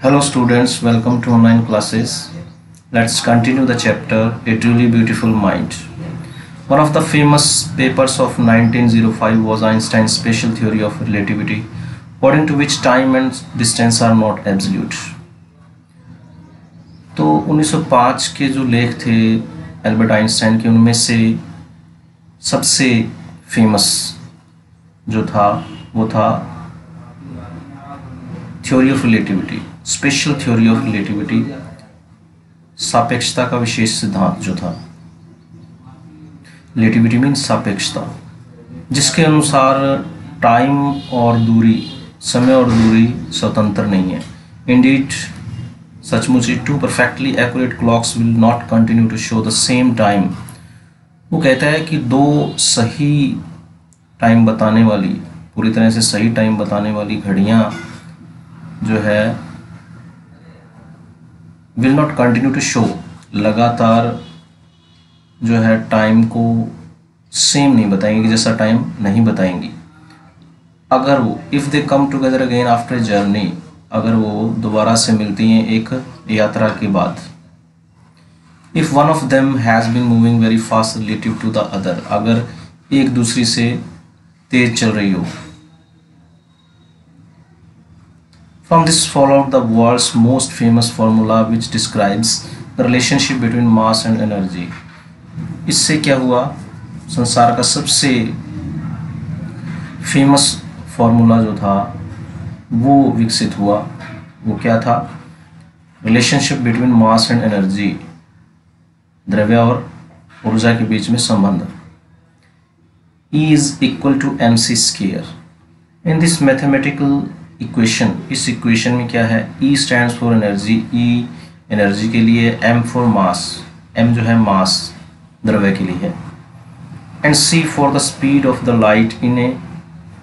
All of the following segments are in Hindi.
Hello students, welcome to online classes. Let's continue the chapter A Truly Beautiful Mind. One of the famous papers of 1905 was Einstein's special theory of relativity, according to which time and distance are not absolute. तो 1905 के जो लेख थे एल्बर्ट आइंस्टाइन के, उनमें से सबसे फेमस जो था वो था theory of relativity, special theory of relativity, सापेक्षता का विशेष सिद्धांत जो था। रिलेटिविटी मीन्स सापेक्षता, जिसके अनुसार टाइम और दूरी, समय और दूरी स्वतंत्र नहीं है। इंडीड सचमुच ही two perfectly accurate clocks will not continue to show the same time. वो कहता है कि दो सही टाइम बताने वाली, पूरी तरह से सही टाइम बताने वाली घड़ियां जो है will not continue to show, लगातार जो है टाइम को सेम नहीं बताएंगी, जैसा टाइम नहीं बताएंगी। अगर वो if they come together again after journey, अगर वो दोबारा से मिलती हैं एक यात्रा के बाद। If one of them has been moving very fast relative to the other, अगर एक दूसरी से तेज चल रही हो। From this followed the world's most famous formula which describes the relationship between mass and energy. इससे क्या हुआ, संसार का सबसे फेमस फार्मूला जो था वो विकसित हुआ। वो क्या था? Relationship between mass and energy, द्रव्य और ऊर्जा के बीच में संबंध। E is equal to mc square. In this mathematical equation, इस इक्वेशन में क्या है? E stands for energy, E energy के लिए, M फॉर मास, M जो है मास, द्रव्य के लिए है, and C for the speed of the light in A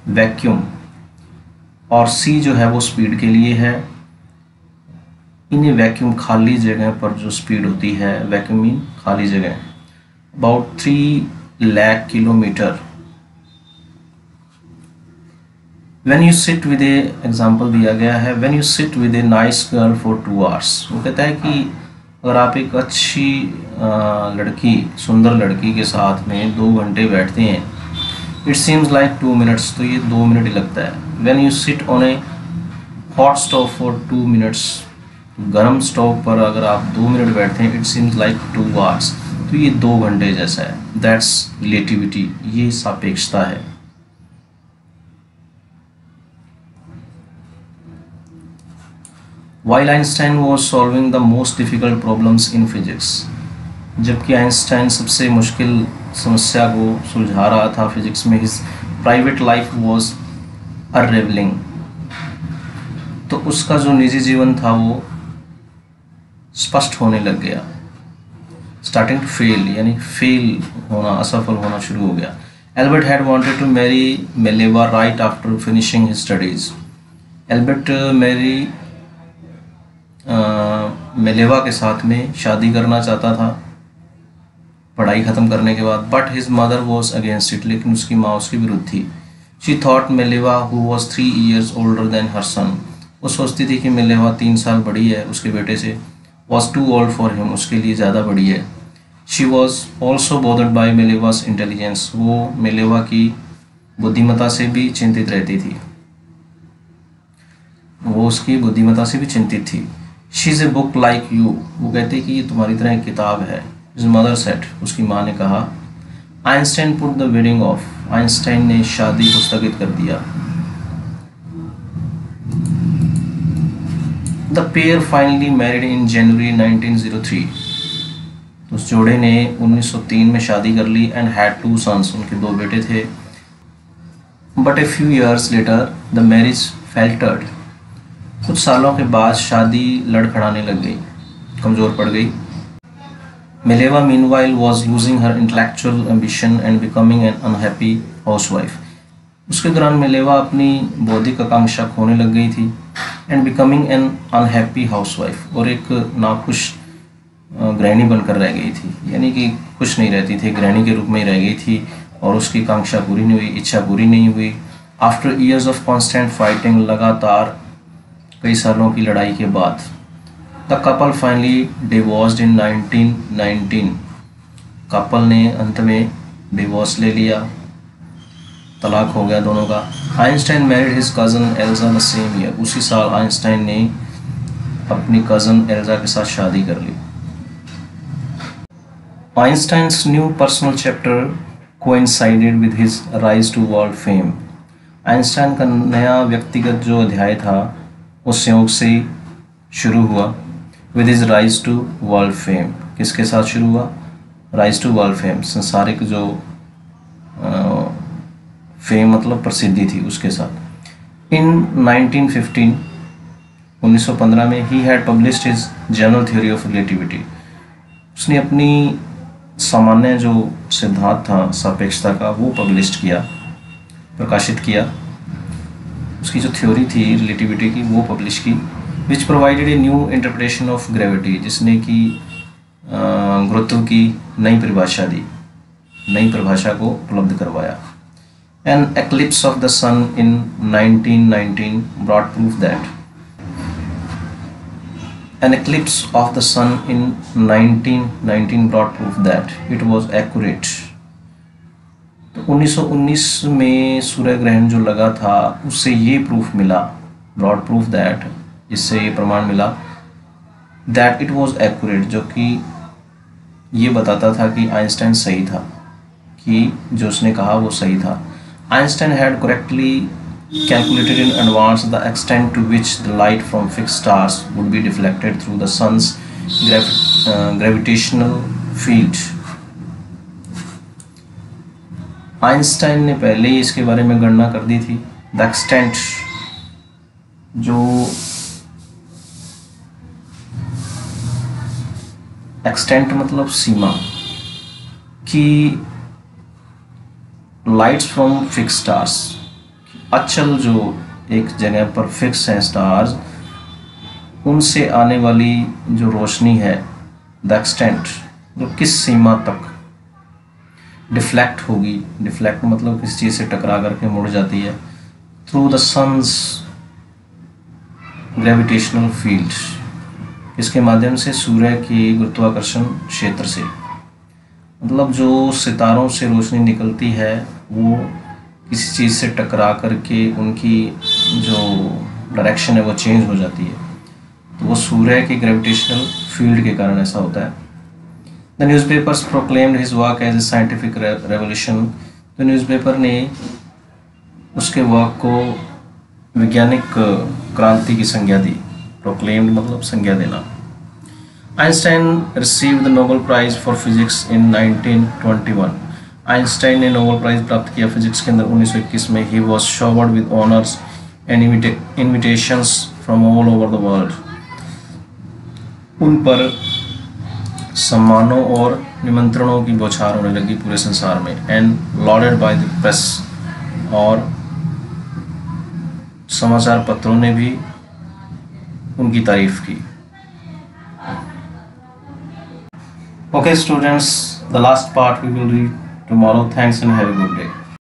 vacuum, और C जो है वो स्पीड के लिए है इन ए वैक्यूम, खाली जगह पर जो स्पीड होती है, वैक्यूम मीन खाली जगह, about 3 lakh kilometre. When you sit with a example दिया गया है, when you sit with a nice girl for 2 hours, वो कहता है कि अगर आप एक अच्छी लड़की, सुंदर लड़की के साथ में 2 घंटे बैठते हैं, it seems like 2 minutes, तो ये 2 मिनट ही लगता है। When you sit on a hot stove for 2 minutes, गर्म स्टोव पर अगर आप 2 मिनट बैठते हैं, it seems like 2 hours, तो ये 2 घंटे जैसा है। That's relativity, ये सापेक्षता है। While Einstein was solving the most difficult problems in physics, जबकि आइंस्टाइन सबसे मुश्किल समस्या को सुलझा रहा था फिजिक्स में, his private life was unraveling, तो उसका जो निजी जीवन था वो स्पष्ट होने लग गया। Starting to fail, यानी फेल होना, असफल होना शुरू हो गया। Albert had wanted to marry Mileva right after finishing his studies. Albert Mileva के साथ में शादी करना चाहता था पढ़ाई ख़त्म करने के बाद, but his mother was against it, लेकिन उसकी माँ उसके विरुद्ध थी। She thought Mileva who was 3 years older than her son, वो सोचती थी कि मिलेवा 3 साल बड़ी है उसके बेटे से, was too old for him, उसके लिए ज़्यादा बड़ी है। She was also bothered by Mileva's intelligence, वो मिलेवा की बुद्धिमत्ता से भी चिंतित रहती थी, वो उसकी बुद्धिमत्ता से भी चिंतित थी। She is a book like you, वो कहते कि ये तुम्हारी तरह एक किताब है। हिज मदर सेड, उसकी माँ ने कहा। Einstein put the wedding off, Einstein ने शादी को स्थगित कर दिया। The pair finally married in January 1903, उस जोड़े ने 1903 में शादी कर ली, एंड हैड 2 sons, उनके 2 बेटे थे। But a few years later the marriage faltered, कुछ सालों के बाद शादी लड़खड़ाने लग गई, कमज़ोर पड़ गई। Mileva meanwhile was losing her intellectual ambition and becoming an unhappy housewife, उसके दौरान मिलेवा अपनी बौद्धिक आकांक्षा खोने लग गई थी, and becoming an unhappy housewife, और एक नाखुश गृहिणी बनकर रह गई थी, यानी कि खुश नहीं रहती थी, गृहिणी के रूप में ही रह गई थी, और उसकी आकांक्षा पूरी नहीं हुई, इच्छा पूरी नहीं हुई। After years of constant fighting, लगातार कई सालों की लड़ाई के बाद। The couple finally divorced in 1919। Couple ने अंत में डिवोर्स ले लिया, तलाक हो गया दोनों का। Einstein married his cousin Elsa the same year. उसी साल आइंस्टाइन ने अपनी कज़न एल्जा के साथ शादी कर ली। Einstein's new personal chapter coincided with his rise to world fame. Einstein का नया व्यक्तिगत जो अध्याय था वो संयोग से शुरू हुआ। With his rise to world fame, किसके साथ शुरू हुआ? राइज टू वर्ल्ड फेम, संसारिक जो फेम मतलब प्रसिद्धि थी उसके साथ। इन 1915 1915 में he had published his general theory of relativity. उसने अपनी सामान्य जो सिद्धांत था सापेक्षता का वो पब्लिश किया, प्रकाशित किया। उसकी जो थ्योरी थी रिलेटिविटी की वो पब्लिश की। Which provided a new interpretation of gravity, जिसने कि गुरुत्व की नई परिभाषा दी, नई परिभाषा को उपलब्ध करवाया। An eclipse of the sun in 1919 brought proof that an eclipse of the sun in 1919 brought proof that it was accurate। तो 1919 में सूर्य ग्रहण जो लगा था उससे ये प्रूफ मिला, brought proof that, इससे ये प्रमाण मिला that it was accurate, जो कि ये बताता था कि आइंस्टाइन सही था, कि जो उसने कहा वो सही था। Einstein had correctly calculated in advance the extent to which the light from fixed stars would be deflected through the sun's gravitational field। Einstein ने पहले ही इसके बारे में गणना कर दी थी। The extent, जो extent मतलब सीमा, कि लाइट्स फ्रॉम फिक्स स्टार्स, अचल जो एक जगह पर फिक्स हैं स्टार्स, उनसे आने वाली जो रोशनी है, द एक्सटेंट, जो किस सीमा तक डिफ्लेक्ट होगी, डिफ्लेक्ट मतलब किसी चीज़ से टकरा करके मुड़ जाती है, through the sun's gravitational field, इसके माध्यम से सूर्य की गुरुत्वाकर्षण क्षेत्र से, मतलब जो सितारों से रोशनी निकलती है वो किसी चीज़ से टकरा करके उनकी जो डायरेक्शन है वो चेंज हो जाती है, तो वो सूर्य के ग्रेविटेशनल फील्ड के कारण ऐसा होता है। The newspapers proclaimed his work as a scientific revolution. तो न्यूज़पेपर ने उसके वर्क को वैज्ञानिक क्रांति की संज्ञा दी। प्रोक्लेम्ड मतलब संज्ञा देना। Einstein received the Nobel Prize for physics in 1921। Einstein ने नोबेल प्राइज प्राप्त किया फिजिक्स के अंदर 1921 में। He was showered with honours and invitations from all over the world. उन पर सम्मानों और निमंत्रणों की बौछार होने लगी पूरे संसार में। And loaded by the press, और समाचार पत्रों ने भी उनकी तारीफ की। Okay students, the last part we will read tomorrow. Thanks and have a good day.